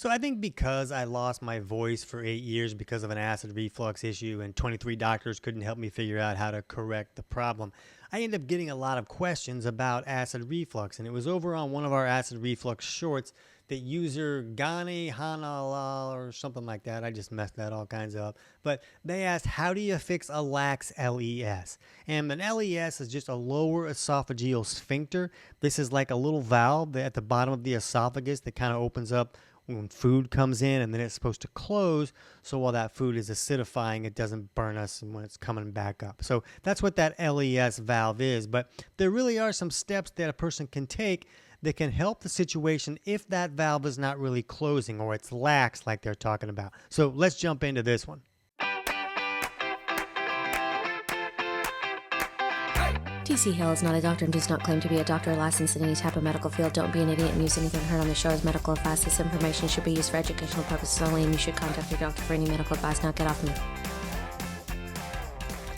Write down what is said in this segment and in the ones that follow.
So I think because I lost my voice for 8 years because of an acid reflux issue and 23 doctors couldn't help me figure out how to correct the problem, I ended up getting a lot of questions about acid reflux. And it was over on one of our acid reflux shorts that user Gani Hanalal or something like that. I just messed that all kinds up. But they asked, how do you fix a lax LES? And an LES is just a lower esophageal sphincter. This is like a little valve at the bottom of the esophagus that kind of opens up when food comes in, and then it's supposed to close, so while that food is acidifying, it doesn't burn us when it's coming back up. So that's what that LES valve is. But there really are some steps that a person can take that can help the situation if that valve is not really closing or it's lax like they're talking about. So let's jump into this one. TC Hale is not a doctor and does not claim to be a doctor or licensed in any type of medical field. Don't be an idiot and use anything heard on the show as medical advice. This information should be used for educational purposes only, and you should contact your doctor for any medical advice. Now get off me.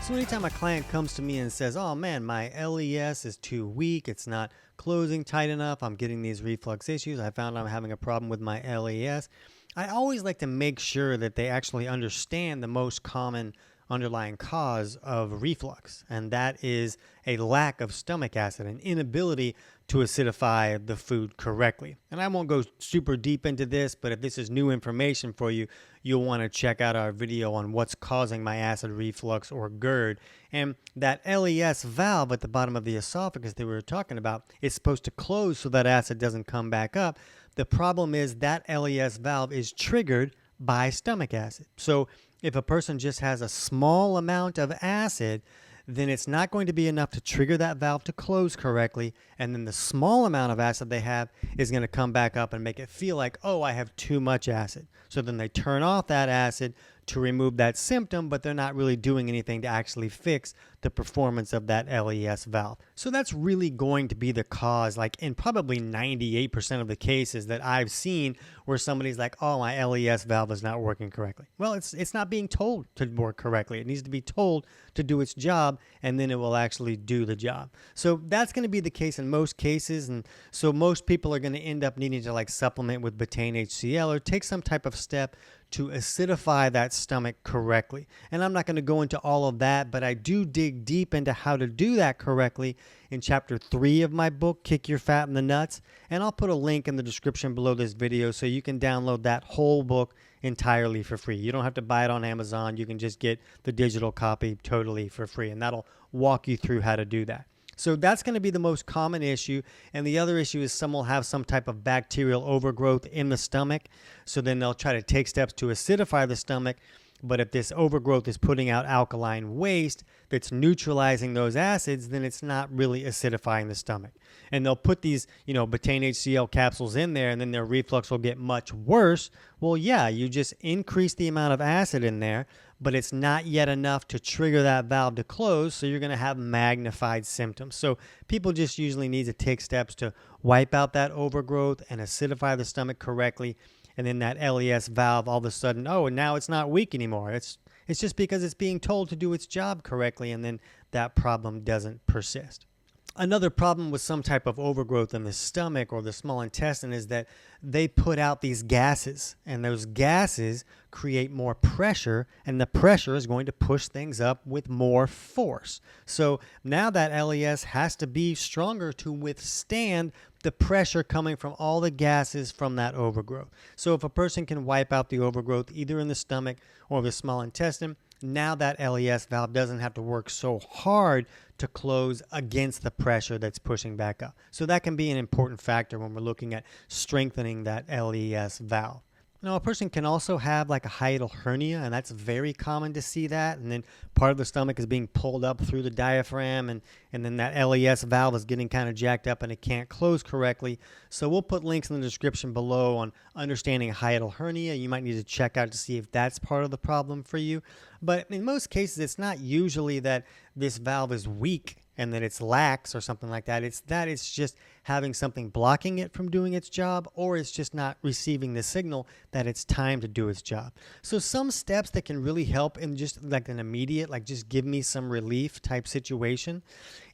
So anytime a client comes to me and says, oh man, my LES is too weak, it's not closing tight enough, I'm getting these reflux issues, I found I'm having a problem with my LES, I always like to make sure that they actually understand the most common underlying cause of reflux, and that is a lack of stomach acid, an inability to acidify the food correctly. And I won't go super deep into this, but if this is new information for you, you'll want to check out our video on what's causing my acid reflux or GERD. And that LES valve at the bottom of the esophagus that we were talking about is supposed to close so that acid doesn't come back up. The problem is that LES valve is triggered by stomach acid. So if a person just has a small amount of acid, then it's not going to be enough to trigger that valve to close correctly. And then the small amount of acid they have is going to come back up and make it feel like, oh, I have too much acid. So then they turn off that acid to remove that symptom, but they're not really doing anything to actually fix the performance of that LES valve. So that's really going to be the cause, like in probably 98% of the cases that I've seen where somebody's like, oh, my LES valve is not working correctly. Well, it's not being told to work correctly. It needs to be told to do its job, and then it will actually do the job. So that's going to be the case in most cases, and so most people are going to end up needing to like supplement with betaine HCl or take some type of step to acidify that stomach correctly. And I'm not going to go into all of that, but I do dig deep into how to do that correctly in chapter 3 of my book, Kick Your Fat in the Nuts. And I'll put a link in the description below this video so you can download that whole book entirely for free. You don't have to buy it on Amazon. You can just get the digital copy totally for free, and that'll walk you through how to do that. So that's going to be the most common issue. And the other issue is some will have some type of bacterial overgrowth in the stomach. So then they'll try to take steps to acidify the stomach. But if this overgrowth is putting out alkaline waste that's neutralizing those acids, then it's not really acidifying the stomach. And they'll put these, betaine HCl capsules in there, and then their reflux will get much worse. Well, yeah, you just increase the amount of acid in there, but it's not yet enough to trigger that valve to close, so you're going to have magnified symptoms. So people just usually need to take steps to wipe out that overgrowth and acidify the stomach correctly. And then that LES valve, all of a sudden, oh, and now it's not weak anymore. It's just because it's being told to do its job correctly, and then that problem doesn't persist. Another problem with some type of overgrowth in the stomach or the small intestine is that they put out these gases, and those gases create more pressure, and the pressure is going to push things up with more force. So now that LES has to be stronger to withstand the pressure coming from all the gases from that overgrowth. So if a person can wipe out the overgrowth either in the stomach or the small intestine, now that LES valve doesn't have to work so hard to close against the pressure that's pushing back up. So that can be an important factor when we're looking at strengthening that LES valve. Now, a person can also have like a hiatal hernia, and that's very common to see that. And then part of the stomach is being pulled up through the diaphragm, and then that LES valve is getting kind of jacked up and it can't close correctly. So we'll put links in the description below on understanding a hiatal hernia. You might need to check out to see if that's part of the problem for you. But in most cases, it's not usually that this valve is weak and that it's lax or something like that. It's just having something blocking it from doing its job, or it's just not receiving the signal that it's time to do its job. So some steps that can really help in just like an immediate, like just give me some relief type situation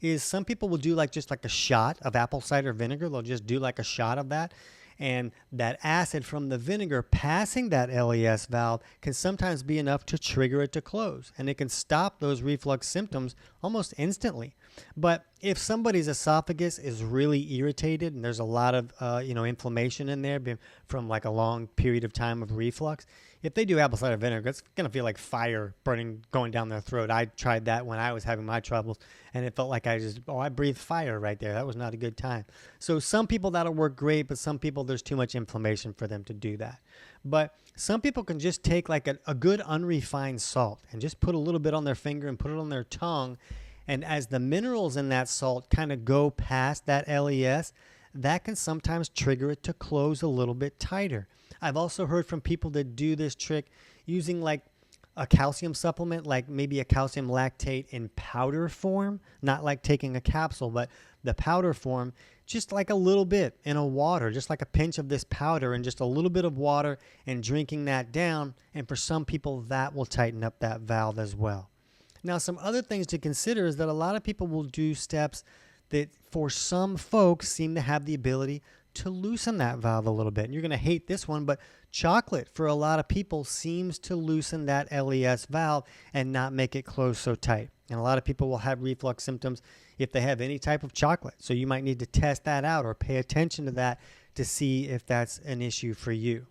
is some people will do just like a shot of apple cider vinegar. They'll just do like a shot of that. And that acid from the vinegar passing that LES valve can sometimes be enough to trigger it to close. And it can stop those reflux symptoms almost instantly. But if somebody's esophagus is really irritated and there's a lot of inflammation in there from like a long period of time of reflux, if they do apple cider vinegar, it's going to feel like fire burning, going down their throat. I tried that when I was having my troubles, and it felt like I breathed fire right there. That was not a good time. So some people that'll work great, but some people there's too much inflammation for them to do that. But some people can just take like a good unrefined salt and just put a little bit on their finger and put it on their tongue. And as the minerals in that salt kind of go past that LES, that can sometimes trigger it to close a little bit tighter. I've also heard from people that do this trick using like a calcium supplement, like maybe a calcium lactate in powder form, not like taking a capsule, but the powder form, just like a little bit in a water, just like a pinch of this powder and just a little bit of water and drinking that down. And for some people, that will tighten up that valve as well. Now, some other things to consider is that a lot of people will do steps that for some folks seem to have the ability to loosen that valve a little bit. And you're going to hate this one, but chocolate for a lot of people seems to loosen that LES valve and not make it close so tight. And a lot of people will have reflux symptoms if they have any type of chocolate. So you might need to test that out or pay attention to that to see if that's an issue for you.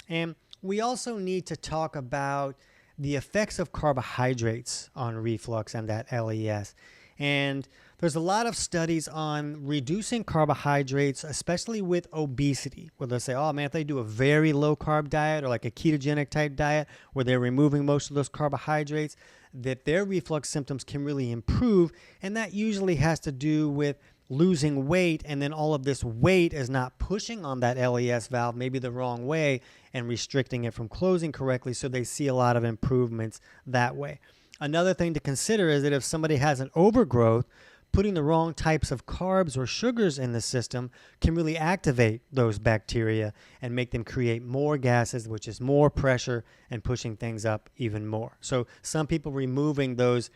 And we also need to talk about the effects of carbohydrates on reflux and that LES. And there's a lot of studies on reducing carbohydrates, especially with obesity, where they'll say, oh man, if they do a very low carb diet or like a ketogenic type diet where they're removing most of those carbohydrates, that their reflux symptoms can really improve. And that usually has to do with losing weight, and then all of this weight is not pushing on that LES valve maybe the wrong way and restricting it from closing correctly, so they see a lot of improvements that way. Another thing to consider is that if somebody has an overgrowth, putting the wrong types of carbs or sugars in the system can really activate those bacteria and make them create more gases, which is more pressure and pushing things up even more. So some people removing those,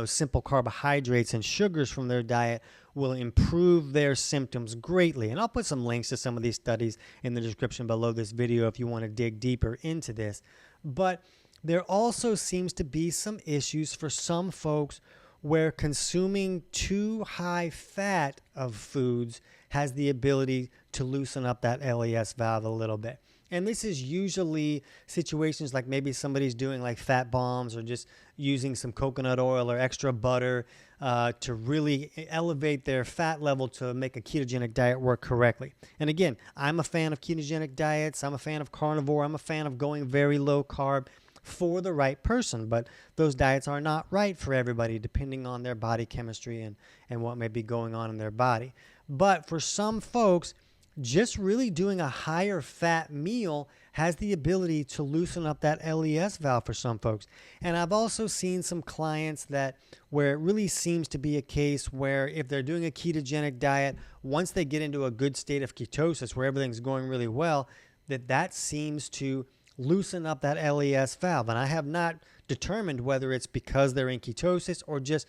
simple carbohydrates and sugars from their diet will improve their symptoms greatly. And I'll put some links to some of these studies in the description below this video if you want to dig deeper into this. But there also seems to be some issues for some folks where consuming too high fat of foods has the ability to loosen up that LES valve a little bit. And this is usually situations like maybe somebody's doing like fat bombs or just using some coconut oil or extra butter to really elevate their fat level to make a ketogenic diet work correctly. And again, I'm a fan of ketogenic diets. I'm a fan of carnivore. I'm a fan of going very low carb for the right person, but those diets are not right for everybody depending on their body chemistry and what may be going on in their body. But for some folks, just really doing a higher fat meal has the ability to loosen up that LES valve for some folks. And I've also seen some clients where it really seems to be a case where if they're doing a ketogenic diet, once they get into a good state of ketosis where everything's going really well, that seems to loosen up that LES valve. And I have not determined whether it's because they're in ketosis or just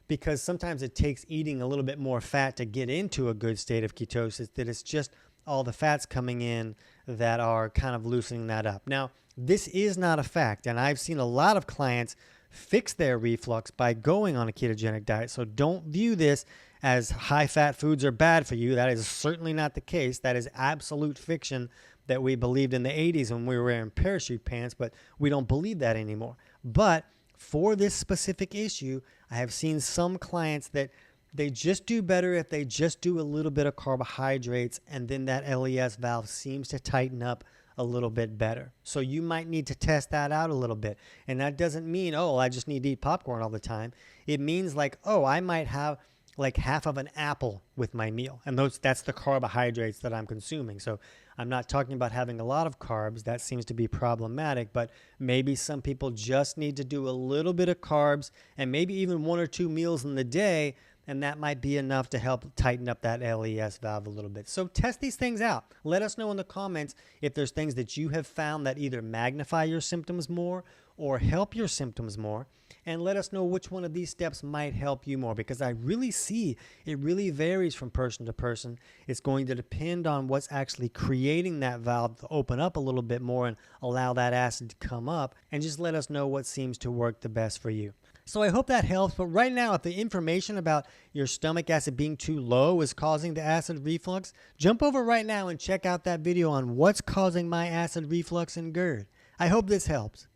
because sometimes it takes eating a little bit more fat to get into a good state of ketosis, that it's just all the fats coming in that are kind of loosening that up. Now, this is not a fact, and I've seen a lot of clients fix their reflux by going on a ketogenic diet. So don't view this as high-fat foods are bad for you. That is certainly not the case. That is absolute fiction that we believed in the 80s when we were wearing parachute pants, but we don't believe that anymore. But for this specific issue, I have seen some clients that they just do better if they just do a little bit of carbohydrates, and then that LES valve seems to tighten up a little bit better. So you might need to test that out a little bit. And that doesn't mean, I just need to eat popcorn all the time. It means like, I might have like half of an apple with my meal. And that's the carbohydrates that I'm consuming. So I'm not talking about having a lot of carbs. That seems to be problematic, but maybe some people just need to do a little bit of carbs and maybe even 1 or 2 meals in the day, and that might be enough to help tighten up that LES valve a little bit. So test these things out. Let us know in the comments if there's things that you have found that either magnify your symptoms more or help your symptoms more, and let us know which one of these steps might help you more, because I really see it really varies from person to person. It's going to depend on what's actually creating that valve to open up a little bit more and allow that acid to come up, and just let us know what seems to work the best for you. So I hope that helps, but right now, if the information about your stomach acid being too low is causing the acid reflux, jump over right now and check out that video on what's causing my acid reflux and GERD. I hope this helps.